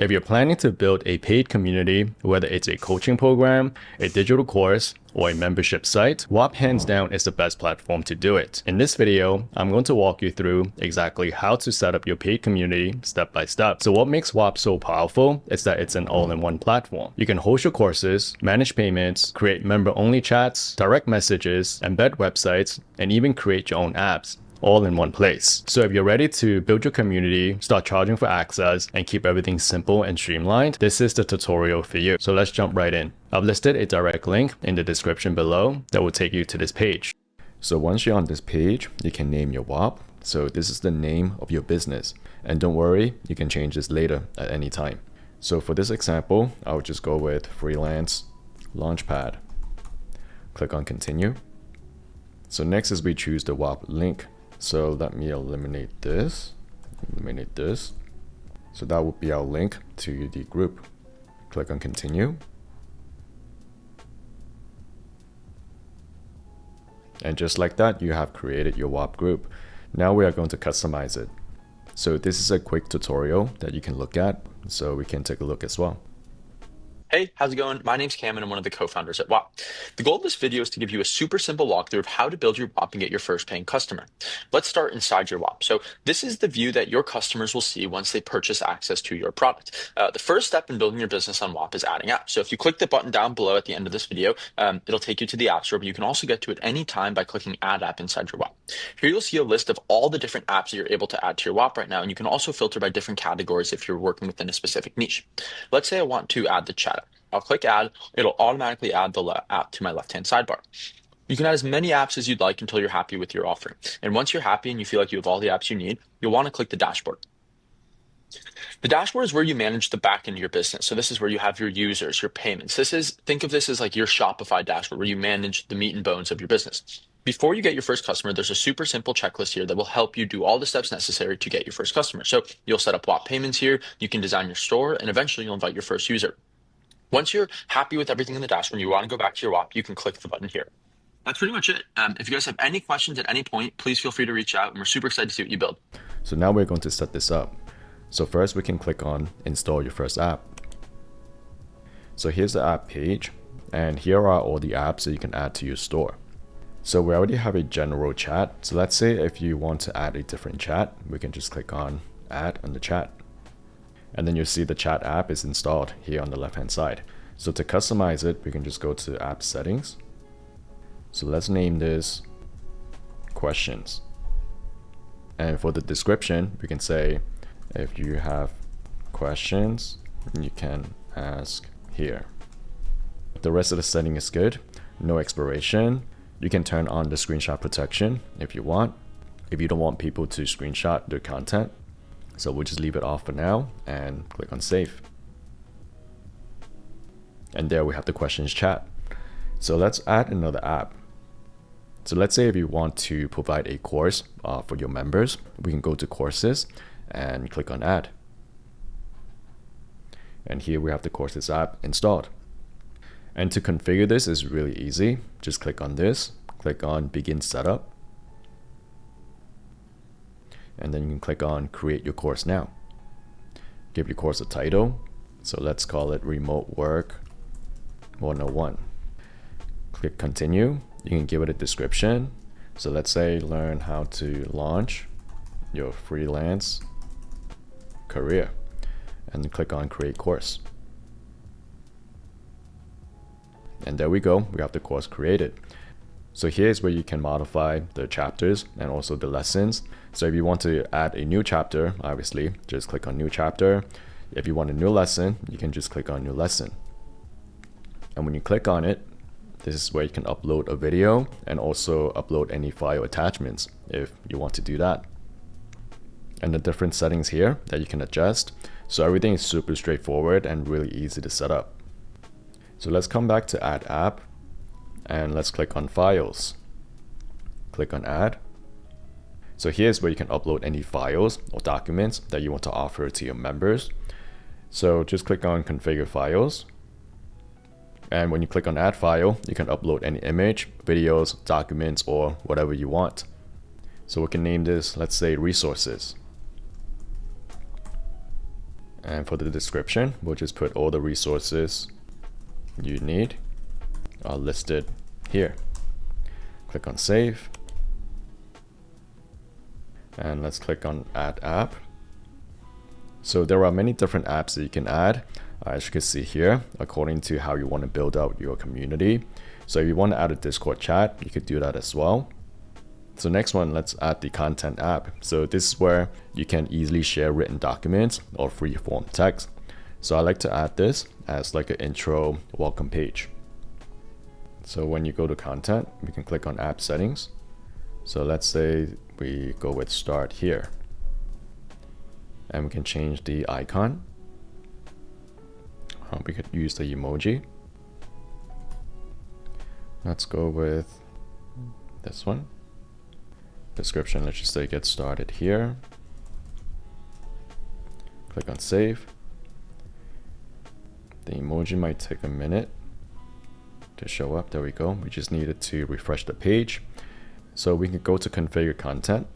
If you're planning to build a paid community, whether it's a coaching program, a digital course, or a membership site, Whop hands down is the best platform to do it. In this video, I'm going to walk you through exactly how to set up your paid community step by step. So what makes Whop so powerful is that it's an all-in-one platform. You can host your courses, manage payments, create member-only chats, direct messages, embed websites, and even create your own apps, all in one place. So if you're ready to build your community, start charging for access, and keep everything simple and streamlined, this is the tutorial for you. So let's jump right in. I've listed a direct link in the description below that will take you to this page. So once you're on this page, you can name your Whop. So this is the name of your business. And don't worry, you can change this later at any time. So for this example, I'll just go with freelance launchpad. Click on continue. So next is we choose the Whop link. So let me eliminate this. So that would be our link to the group. Click on continue. And just like that, you have created your Whop group. Now we are going to customize it. So this is a quick tutorial that you can look at. So we can take a look as well. Hey, how's it going? My name's Cam and I'm one of the co-founders at Whop. The goal of this video is to give you a super simple walkthrough of how to build your Whop and get your first paying customer. Let's start inside your Whop. So this is the view that your customers will see once they purchase access to your product. The first step in building your business on Whop is adding apps. So if you click the button down below at the end of this video, it'll take you to the App Store, but you can also get to it any time by clicking Add App inside your Whop. Here you'll see a list of all the different apps that you're able to add to your Whop right now, and you can also filter by different categories if you're working within a specific niche. Let's say I want to add the chat app. I'll click add, it'll automatically add the app to my left-hand sidebar. You can add as many apps as you'd like until you're happy with your offering. And once you're happy and you feel like you have all the apps you need, you'll want to click the dashboard. The dashboard is where you manage the back end of your business. So this is where you have your users, your payments. Think of this as like your Shopify dashboard where you manage the meat and bones of your business. Before you get your first customer, there's a super simple checklist here that will help you do all the steps necessary to get your first customer. So you'll set up Whop payments here, you can design your store, and eventually you'll invite your first user. Once you're happy with everything in the dashboard and you want to go back to your Whop, you can click the button here. That's pretty much it. If you guys have any questions at any point, please feel free to reach out, and we're super excited to see what you build. So now we're going to set this up. So first we can click on install your first app. So here's the app page, and here are all the apps that you can add to your store. So we already have a general chat. So let's say if you want to add a different chat, we can just click on add on the chat. And then you'll see the chat app is installed here on the left hand side. So to customize it, we can just go to app settings. So let's name this questions. And for the description, we can say if you have questions, you can ask here. The rest of the setting is good. No expiration. You can turn on the screenshot protection if you want. If you don't want people to screenshot their content. So we'll just leave it off for now and click on save. And there we have the questions chat. So let's add another app. So let's say if you want to provide a course for your members, we can go to courses and click on add. And here we have the courses app installed. And to configure this is really easy. Just click on this, click on begin setup. And then you can click on create your course now. Give your course a title. So let's call it Remote Work 101. Click continue. You can give it a description. So let's say learn how to launch your freelance career. And then click on create course. And there we go. We have the course created. So here's where you can modify the chapters and also the lessons. So if you want to add a new chapter, obviously just click on new chapter. If you want a new lesson, you can just click on new lesson. And when you click on it, this is where you can upload a video and also upload any file attachments if you want to do that. And the different settings here that you can adjust. So everything is super straightforward and really easy to set up. So let's come back to add app. And let's click on files. Click on add. So here's where you can upload any files or documents that you want to offer to your members. So just click on configure files. And when you click on add file, you can upload any image, videos, documents, or whatever you want. So we can name this, let's say resources. And for the description, we'll just put all the resources you need are listed here. Click on save. And let's click on add app. So there are many different apps that you can add, as you can see here, according to how you want to build out your community. So if you want to add a Discord chat, you could do that as well. So next one, let's add the content app. So this is where you can easily share written documents or free form text. So I like to add this as like an intro welcome page. So when you go to content, we can click on app settings. So let's say we go with start here. And we can change the icon. We could use the emoji. Let's go with this one. Description, let's just say get started here. Click on save. The emoji might take a minute to show up. There we go. We just needed to refresh the page. So we can go to configure content.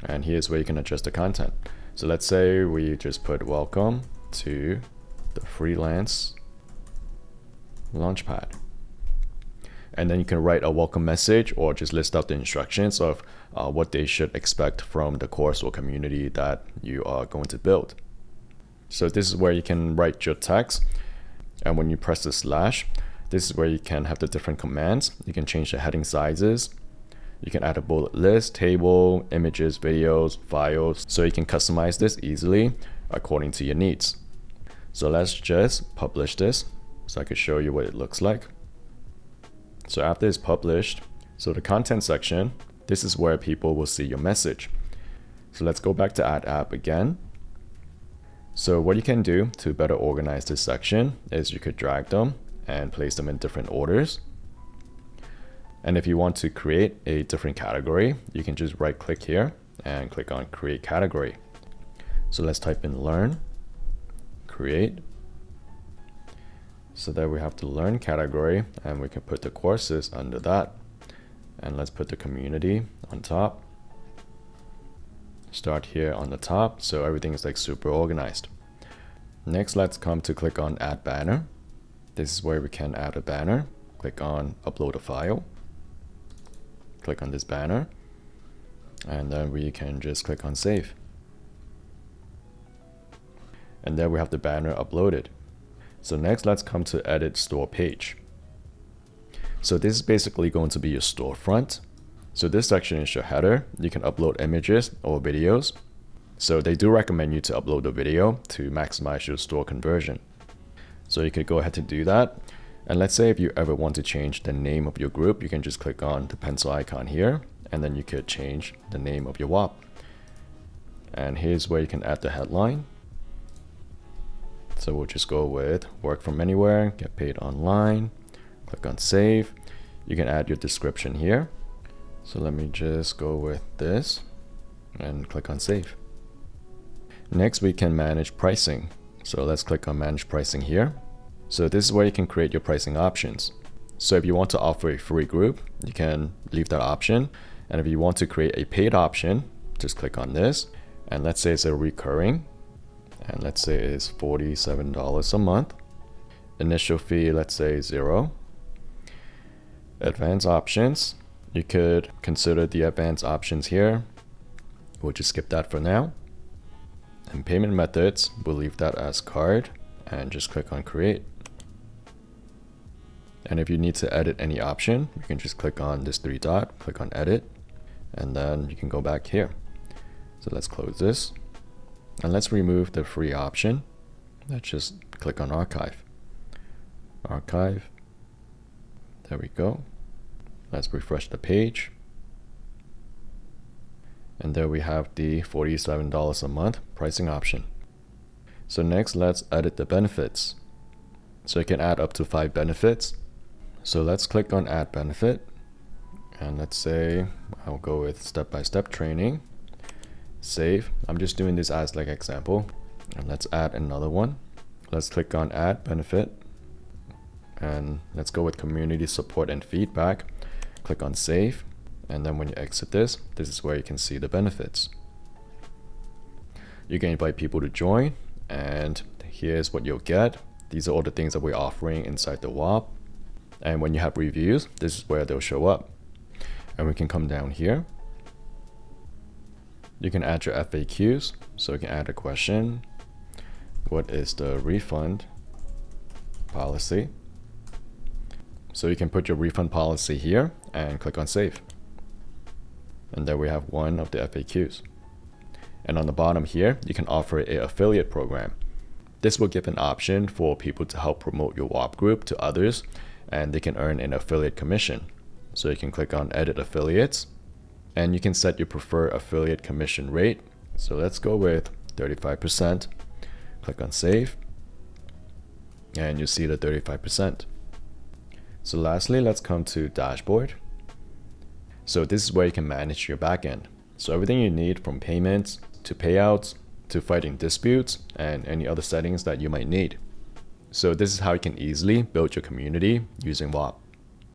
And here's where you can adjust the content. So let's say we just put welcome to the freelance launchpad. And then you can write a welcome message or just list out the instructions of what they should expect from the course or community that you are going to build. So this is where you can write your text. And when you press the slash, this is where you can have the different commands. You can change the heading sizes. You can add a bullet list, table, images, videos, files. So you can customize this easily according to your needs. So let's just publish this so I can show you what it looks like. So after it's published, so the content section, this is where people will see your message. So let's go back to add app again. So what you can do to better organize this section is you could drag them and place them in different orders. And if you want to create a different category, you can just right click here and click on create category. So let's type in learn, create. So there we have the learn category and we can put the courses under that. And let's put the community on top. Start here on the top, so everything is like super organized. Next, let's come to click on add banner. This is where we can add a banner. Click on upload a file. Click on this banner. And then we can just click on save. And there we have the banner uploaded. So next, let's come to edit store page. So this is basically going to be your storefront. So this section is your header. You can upload images or videos. So they do recommend you to upload the video to maximize your store conversion. So you could go ahead to do that. And let's say if you ever want to change the name of your group, you can just click on the pencil icon here, and then you could change the name of your Whop. And here's where you can add the headline. So we'll just go with work from anywhere, get paid online, click on save. You can add your description here. So let me just go with this and click on save. Next, we can manage pricing. So let's click on manage pricing here. So this is where you can create your pricing options. So if you want to offer a free group, you can leave that option. And if you want to create a paid option, just click on this. And let's say it's a recurring. And let's say it's $47 a month. Initial fee, let's say $0. Advanced options. You could consider the advanced options here. We'll just skip that for now. And payment methods, we'll leave that as card and just click on create. And if you need to edit any option, you can just click on this three dot, click on edit, and then you can go back here. So let's close this. And let's remove the free option. Let's just click on archive. Archive. There we go. Let's refresh the page. And there we have the $47 a month pricing option. So next, let's edit the benefits. So you can add up to 5 benefits. So let's click on add benefit. And let's say I'll go with step-by-step training. Save. I'm just doing this as like example. And let's add another one. Let's click on add benefit. And let's go with community support and feedback. Click on save. And then when you exit this, this is where you can see the benefits. You can invite people to join, and here's what you'll get. These are all the things that we're offering inside the Whop. And when you have reviews, this is where they'll show up. And we can come down here. You can add your FAQs. So you can add a question. What is the refund policy? So you can put your refund policy here and click on save. And there we have one of the FAQs. And on the bottom here, you can offer an affiliate program. This will give an option for people to help promote your Whop group to others, and they can earn an affiliate commission. So you can click on edit affiliates, and you can set your preferred affiliate commission rate. So let's go with 35%. Click on save, and you see the 35%. So lastly, let's come to dashboard. So this is where you can manage your backend. So everything you need, from payments to payouts to fighting disputes and any other settings that you might need. So this is how you can easily build your community using Whop.